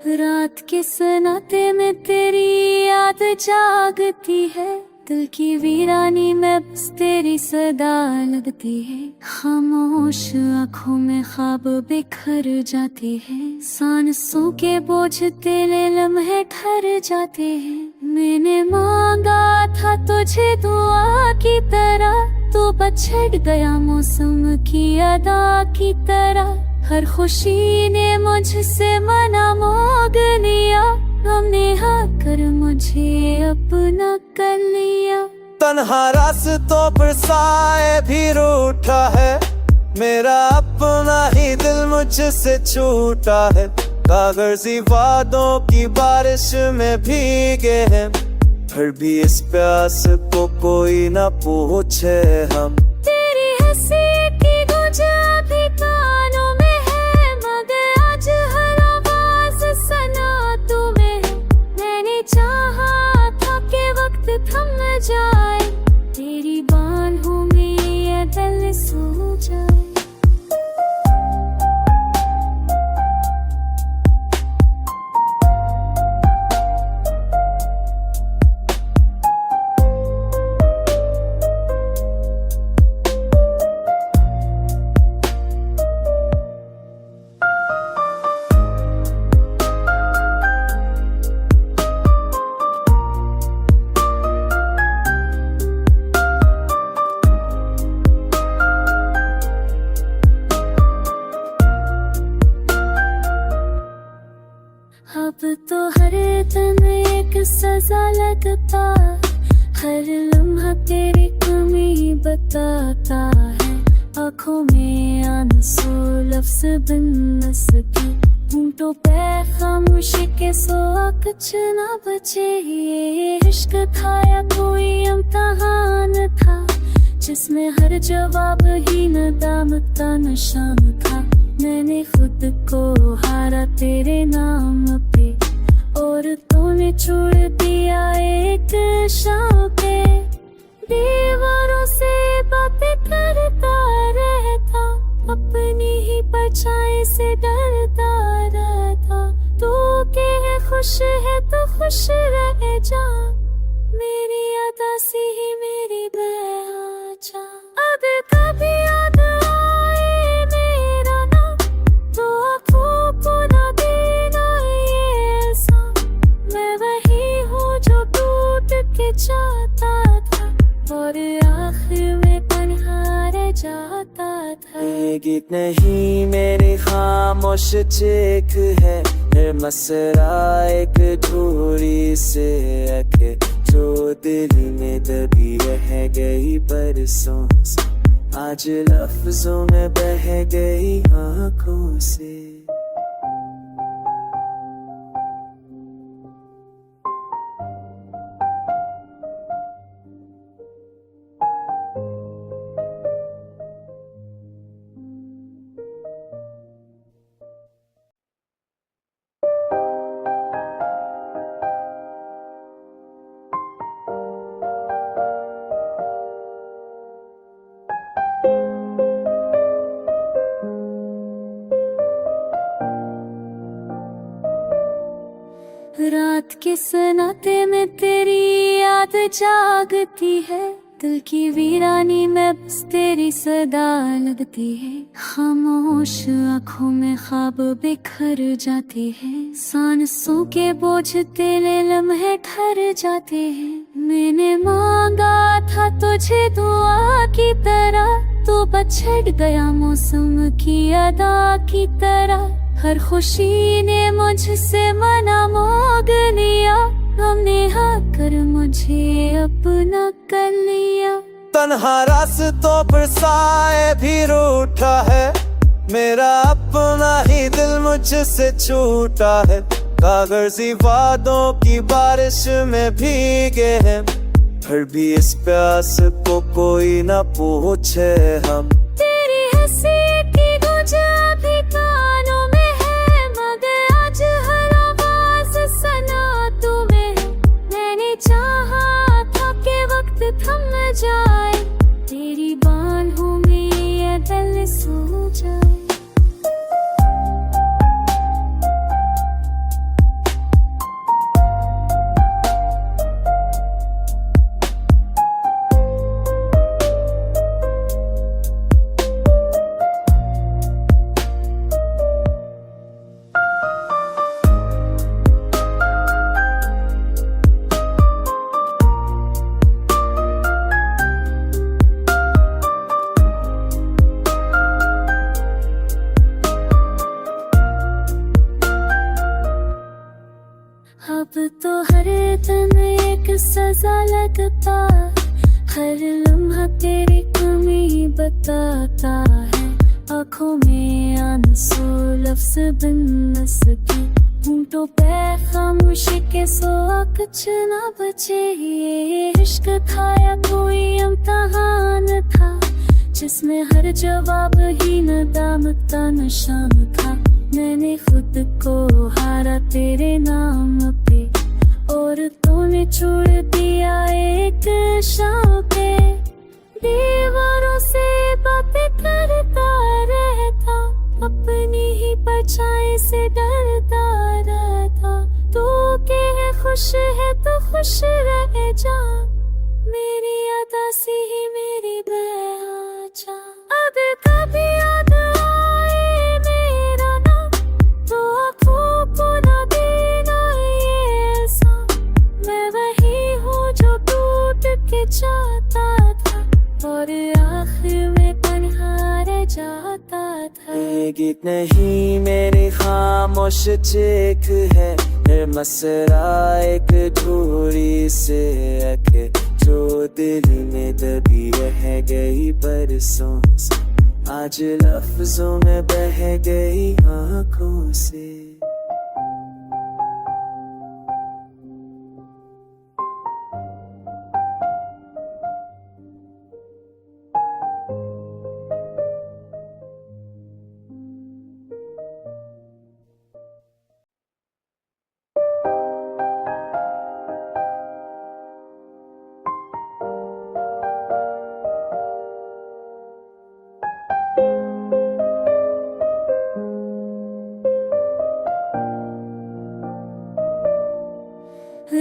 रात के सन्नाटे में तेरी याद जागती है, दिल की वीरानी में बस तेरी सदा लगती है। खामोश आँखों में ख्वाब बिखर जाते हैं, सांसों के बोझ तेरे लम्हे ठहर जाते हैं। मैंने मांगा था तुझे दुआ की तरह, तू पछड़ गया मौसम की अदा की तरह। हर खुशी ने मुझसे मना मोग लिया, हमने कर मुझे अपना कर लिया। तन्हा रास्तों पर साए भी रूठा है, मेरा अपना ही दिल मुझसे छूटा है। कागजी वादों की बारिश में भीगे हैं, फिर भी इस प्यास को कोई न पूछे हम। तेरी हंसी की गूंज अभी कानों में है, मगर आज हर आवाज सना तुम्हें है। मैंने चाहा था कि वक्त थम जाए, तेरी बाहों में ये दिल सो जाए। अब तो हर दिन एक सजा लगता, हर लम्हा तेरी कमी बताता है। आँखों में आंसू लफ्ज़ बिन सके, होंठों पे खामोशी के सिवा कुछ न बचे। ये इश्क था या कोई इम्तिहान था, जिसमें हर जवाब ही नदामत निशान था। मैंने खुद को हारा तेरे नाम पे, और तूने छोड़ दिया एक शाम पे। दीवारों से बातें करता रहता, अपनी ही परछाई से डरता रहता। तू के है खुश है तो खुश रह जा, मेरी उदासी ही मेरी बेहाजा। अब कभी याद आए मेरा नाम, तो आँखों को न देना ये ऐसा। मैं वही हूँ जो टूट के चाहता था, और आखिर में तन्हा रह जाता था। ये गीत नहीं मेरी खामोश चीख है, ये मसरा एक धूरी से अके, जो दिल में दबी रह गई बरसों से, आज लफ्जों में बह गई आँखों से। रात के सन्नाटे में तेरी याद जागती है, दिल की वीरानी में बस तेरी सदा लगती है। खामोश आँखों में ख्वाब बिखर जाते हैं, सांसों के बोझ तेरे लम्हे ठहर जाते हैं। मैंने मांगा था तुझे दुआ की तरह, तू पछड़ गया मौसम की अदा की तरह। हर खुशी ने मुझसे मना मोग लिया, हमने कर मुझे अपना कर लिया। तन्हा रास्तों पर साए भी रूठा है, मेरा अपना ही दिल मुझसे छूटा है। कागजी वादों की बारिश में भीगे हैं, फिर भी इस प्यास को कोई न पूछे हम। तेरी हंसी की गूंज अभी कानों में है, मगर आज हर आवाज सना तुम्हें है। मैंने चाहा था कि वक्त थम जाए, तेरी बाहों में ये दिल सो जाए। अब तो हर दिन एक सजा लगता, हर लम्हा तेरी कमी बताता है। आँखों में आंसू लफ्ज़ बिन न सके, होंठों पे खामोशी के सिवा कुछ ना बचे। ये इश्क था या कोई इम्तिहान था, जिसमें हर जवाब ही नदामत का निशान था। मैंने खुद को हारा तेरे नाम पे, और तूने छोड़ दिया एक शाम पे। दीवारों से बातें करता रहता, अपनी ही परछाई से डरता रहता। तू के है खुश है तो खुश रह जा, मेरी अदासी ही मेरी बेहाजा। अब कभी याद आए मेरा नाम, तो आँखों को ना देना ये एहसान। मैं वही हूँ जो टूट के जाता था, और आखिर में तन्हा रह जाता था। ये गीत नहीं मेरी खामोश चीख है, मसरा एक धूरी से अके, जो दिल में दबी रह गई बरसों से, आज लफ्जों में बह गई आँखों से।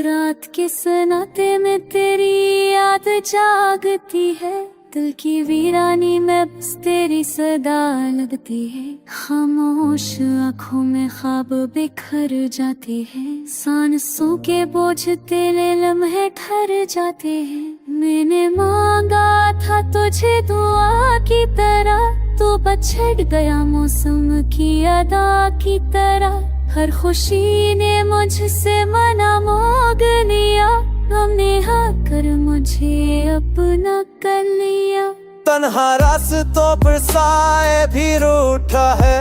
रात के सन्नाटे में तेरी याद जागती है, दिल की वीरानी में बस तेरी सदा लगती है। खामोश आँखों में ख्वाब बिखर जाते हैं, सांसों के बोझ तेरे लम्हे ठहर जाते हैं। मैंने मांगा था तुझे दुआ की तरह, तू बछड़ गया मौसम की अदा की तरह। हर खुशी ने मुझसे मना मोग लिया, हमने आकर मुझे अपना कर लिया। तन्हा रास्तों पर साए भी रूठा है,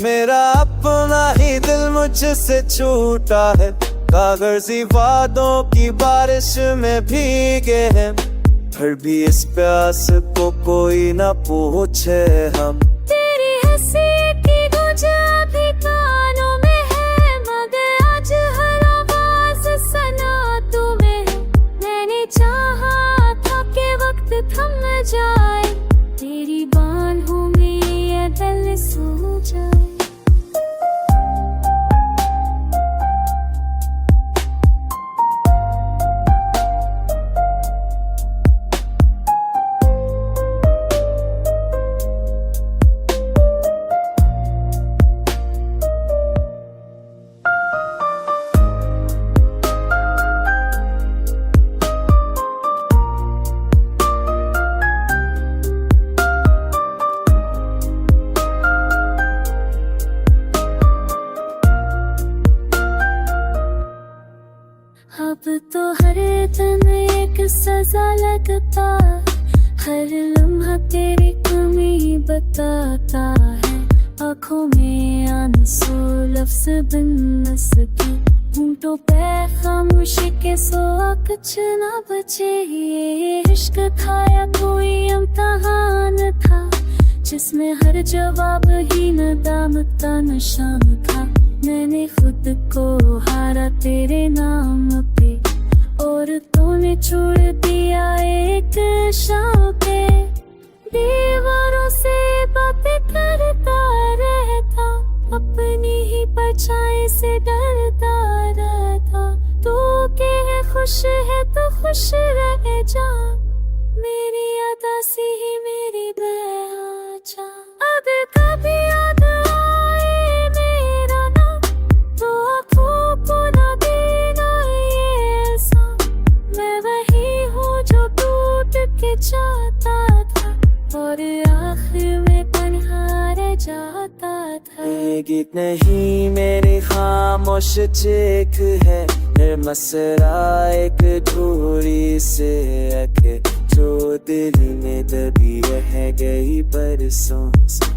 मेरा अपना ही दिल मुझसे छूटा है। कागज़ी वादों की बारिश में भीगे हैं, फिर भी इस प्यास को कोई न पूछे हम। तेरी हंसी की गूंज अभी कानों में है, मगर आज हर आवाज सना तुम्हें है। मैंने चाहा था कि वक्त थम जाए, तेरी बाहों में ये दिल सो जाए। अब तो हर दिन एक सजा लगता, हर लम्हा तेरी कमी बताता है। आँखों में आंसू लफ्ज़ बिन न सके, होंठों पे खामोशी के सिवा कुछ ना बचे। ये इश्क था या कोई इम्तिहान था, जिसमें हर जवाब ही नदामत का निशान था। मैंने खुद को हारा तेरे नाम पे, और तूने छोड़ दिया एक शाम पे। दीवारों से बातें करता रहता, अपनी ही परछाई से डरता रहता। तू के है खुश है तो खुश रह जा, मेरी अदासी ही मेरी बेहाजा। अब कभी याद आए मेरा नाम, तो आँखों को ना देना ये एहसान। मैं वही हूँ जो टूट के जाता था, और आखिर में तन्हा रह जाता था। ये गीत नहीं मेरी खामोश चीख है, है मसरा एक दूरी से अके जो दिल में दबी रह गई बरसों से,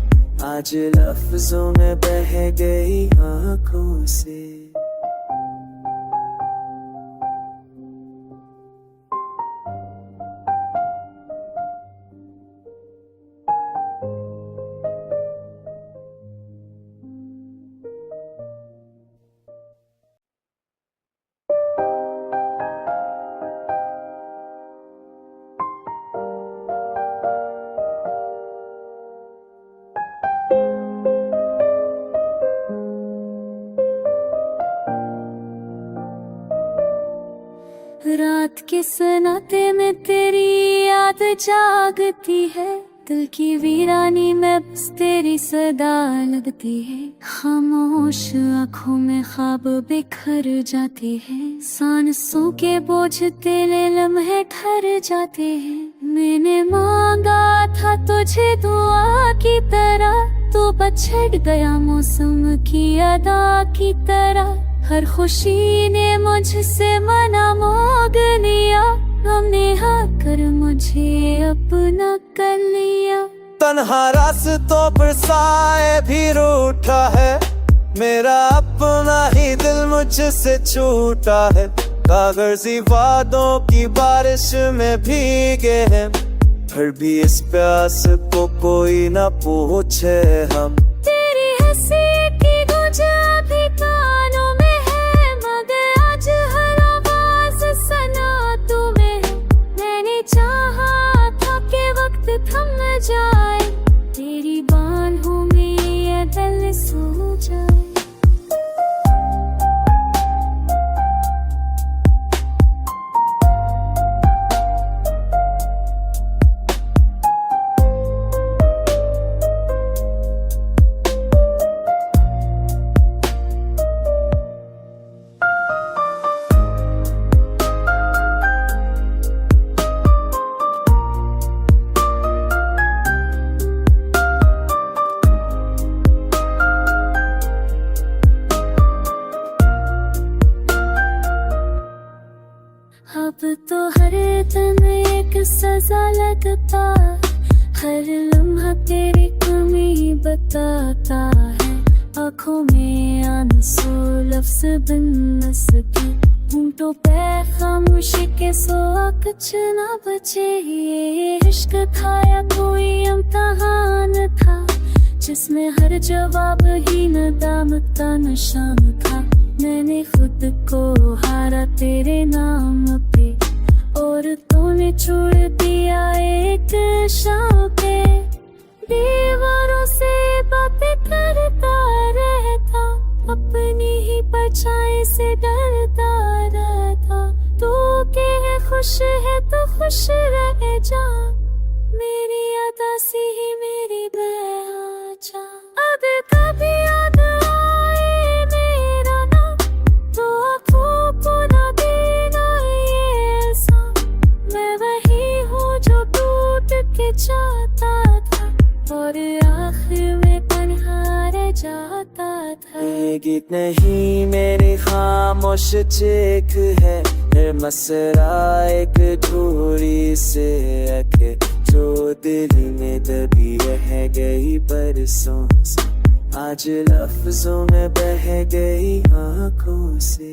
आज लफ्जों में बह गई आंखों से। रात के सन्नाटे में तेरी याद जागती है, दिल की वीरानी में बस तेरी सदा लगती है। खामोश आँखों में ख्वाब बिखर जाते हैं, सांसों के बोझ तेरे लम्हे ठहर जाते हैं। मैंने मांगा था तुझे दुआ की तरह, तू पछड़ गया मौसम की अदा की तरह। हर खुशी ने मुझसे मना मांग लिया, हमने कर मुझे अपना कर लिया। तन्हा रास्तों पर साए भी रूठा है, मेरा अपना ही दिल मुझसे छूटा है। कागजी वादों की बारिश में भीगे हैं, फिर भी इस प्यास को कोई न पूछे हम। तेरी हंसी की गूंज अभी कानों में है, मगर आज हर आवाज सना तुम्हें है। मैंने चाहा था कि वक्त थम जाए, तेरी बाहों में ये दिल सो जाए। अब तो हर दिन एक सजा लगता, हर लम्हा तेरी कमी बताता है। आँखों में आंसू लफ्ज़ बिन न सके, होंठों पे खामोशी के सिवा कुछ न बचे। ये इश्क था या कोई इम्तिहान था, जिसमें हर जवाब ही नदामत निशान था। मैंने खुद को हारा तेरे नाम पे, और तूने छोड़ दिया एक शाम पे। दीवारों से बातें करता रहता, अपनी ही परछाई से डरता रहता। तू के है खुश है तो खुश रह जा, मेरी उदासी ही मेरी बेहाजा। अब कभी याद आए मेरा नाम, तो आँखों को ना देना ये एहसान। मैं वही हूँ जो टूट के जाता था, और आखिर में तन्हा रह जाता था। ये गीत नहीं मेरी खामोश चीख है, मसरा एक दूरी से अके जो दिल में दबी रह गई बरसों से, आज लफ्जों में बह गई आंखों से।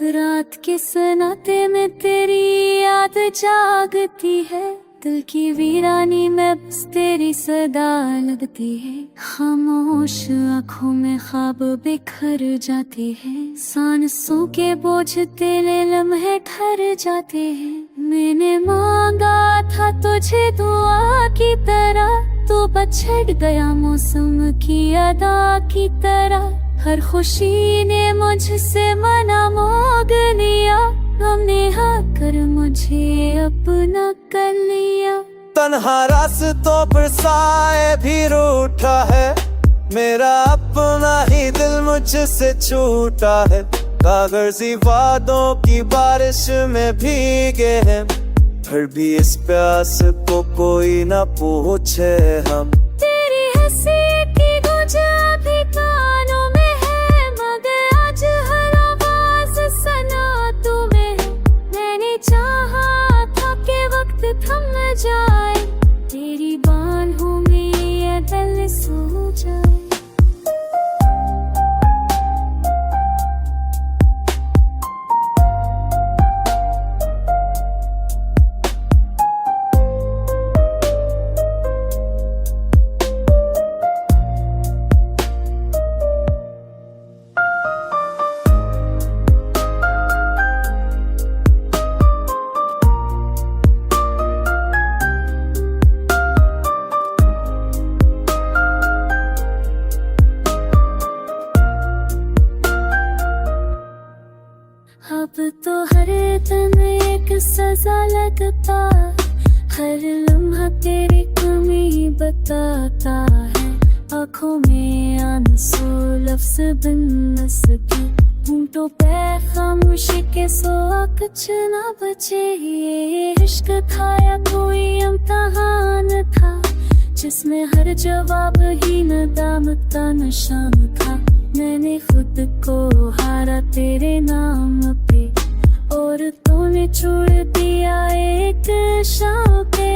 रात के सन्नाटे में तेरी याद जागती है, दिल की वीरानी में बस तेरी सदा लगती है। खामोश आँखों में ख्वाब बिखर जाते हैं, सांसों के बोझ तेरे लम्हे ठहर जाते हैं। मैंने मांगा था तुझे दुआ की तरह, तू पछड़ गया मौसम की अदा की तरह। हर खुशी ने मुझसे मना मोग लिया, हमने आकर मुझे अपना कर लिया। तन्हा रास्तों पर साए भी रूठा है, मेरा अपना ही दिल मुझसे छूटा है। कागजी वादों की बारिश में भीगे हैं, फिर भी इस प्यास को कोई ना पूछे हम। तेरी हंसी की गूंज अभी कानों में है, मगर आज हर आवाज सना तुम्हें है। मैंने चाहा था कि वक्त थम जाए, तेरी बाहों में ये दिल सो जाए। अब तो हर दिन एक सजा लगता, हर लम्हा तेरी कमी बताता है। आँखों में आंसू लफ्ज़ बिन न सके, होंठों पे खामोशी के सिवा कुछ ना बचे। ये इश्क था या कोई इम्तिहान था, जिसमें हर जवाब ही नदामत का निशान था। मैंने खुद को हारा तेरे नाम पे, और तूने छोड़ दिया एक शाम पे।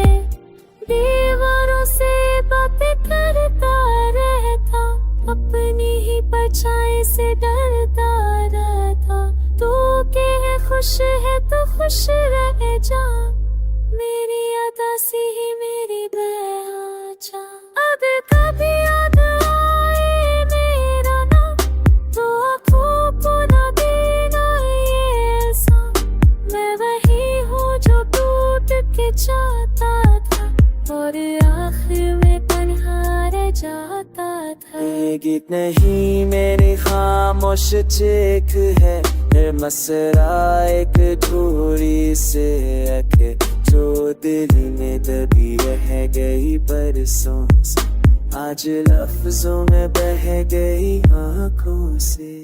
दीवारों से बातें करता रहता, अपनी ही परछाई से डरता रहता। तू के है खुश है तो खुश रह जा, मेरी उदासी ही मेरी बेचा। अब कभी याद आए मेरा नाम, तो आँखों को ना देना ये एहसान। मैं वही हूँ जो टूट के चाहता था, और आखिर में तन्हा रह जाता था। ये गीत नहीं मेरी खामोश चीख है, मसरा एक धूरी से अके, जो दिल में दबी रह गई बरसों से, आज लफ्जों में बह गई आँखों से।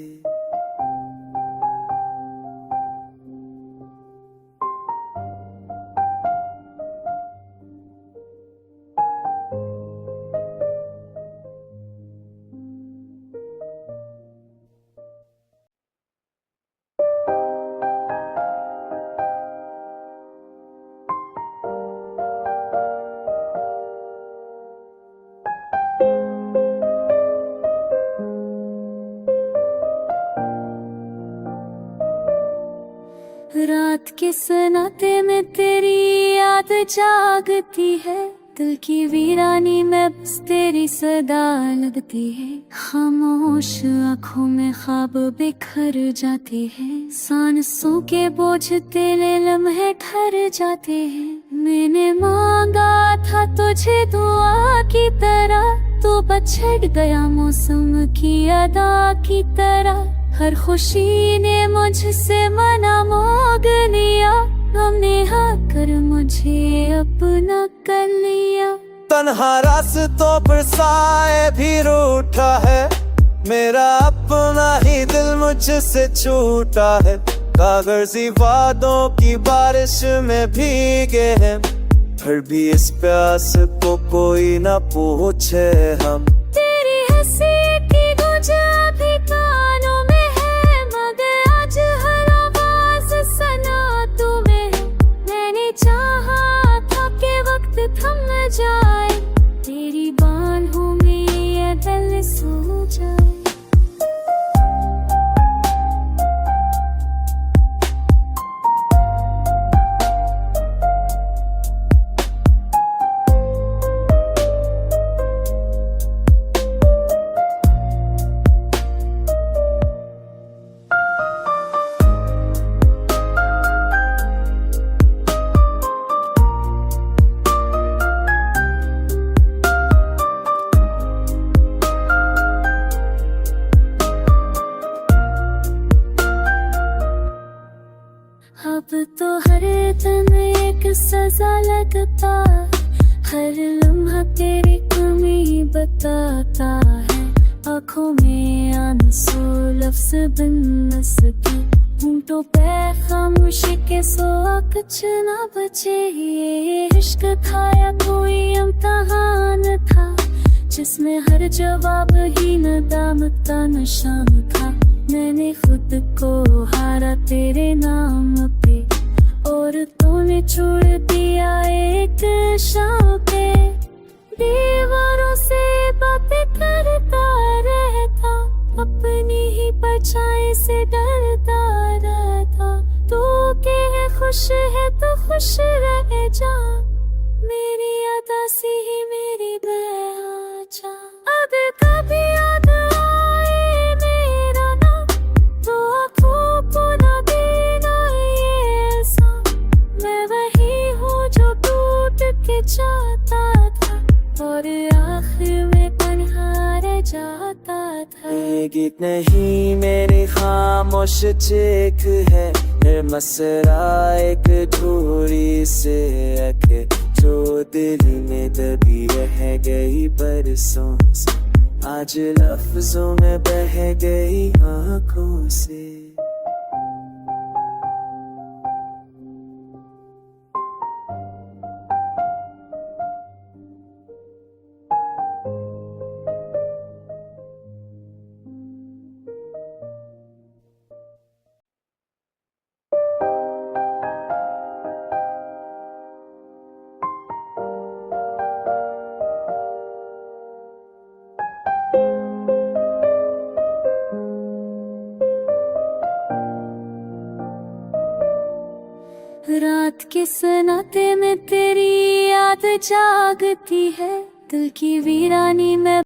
रात के सन्नाटे में तेरी याद जागती है, दिल की वीरानी में बस तेरी सदा लगती है। खामोश आँखों में ख्वाब बिखर जाते हैं, सांसों के बोझ तेरे लम्हे ठहर जाते हैं। मैंने मांगा था तुझे दुआ की तरह, तू बछड़ गया मौसम की अदा की तरह। हर खुशी ने मुझसे मना मोग लिया, हमने आकर मुझे अपना कर लिया। तन्हा रास्तों पर साए भी रूठा है, मेरा अपना ही दिल मुझसे छूटा है। कागजी वादों की बारिश में भीगे हैं, फिर भी इस प्यास को कोई ना पूछे हम। तेरी हंसी की गूंज अभी कानों में है, मगर आज हर आवाज सना तुम्हें है। मैंने चाहा था कि वक्त थम जाए, तेरी बाहों में ये दिल सो जाए। सजा लगता हर लम्हा तेरी कमी बताता है आँखों में आंसू लफ्ज़ बिन न सके होंठों पे खामोशी के सिवा कुछ न बचे ये इश्क था या कोई इम्तिहान था जिसमें हर जवाब ही नदामत का निशान था मैंने खुद को हारा तेरे नाम पे और तूने छोड़ दिया एक शाम पे दीवारों से बातें करता रहता अपनी ही परछाई से डरता रहता तू के है खुश है तो खुश रह जा मेरी अदासी ही मेरी बेहाजा अगर कभी याद आए मेरा नाम तो आँखों को न देना ये ऐसा मैं वही हूँ जो टूट के जाता था और आखिर में तन्हा रह जाता था ये गीत नहीं मेरी खामोश चीख है मसरा एक धूरी से अके जो दिल में दबी रह गई बरसों से आज लफ्जों में बह गई आँखों से रात के सन्नाटे में तेरी याद जागती है दिल की वीरानी में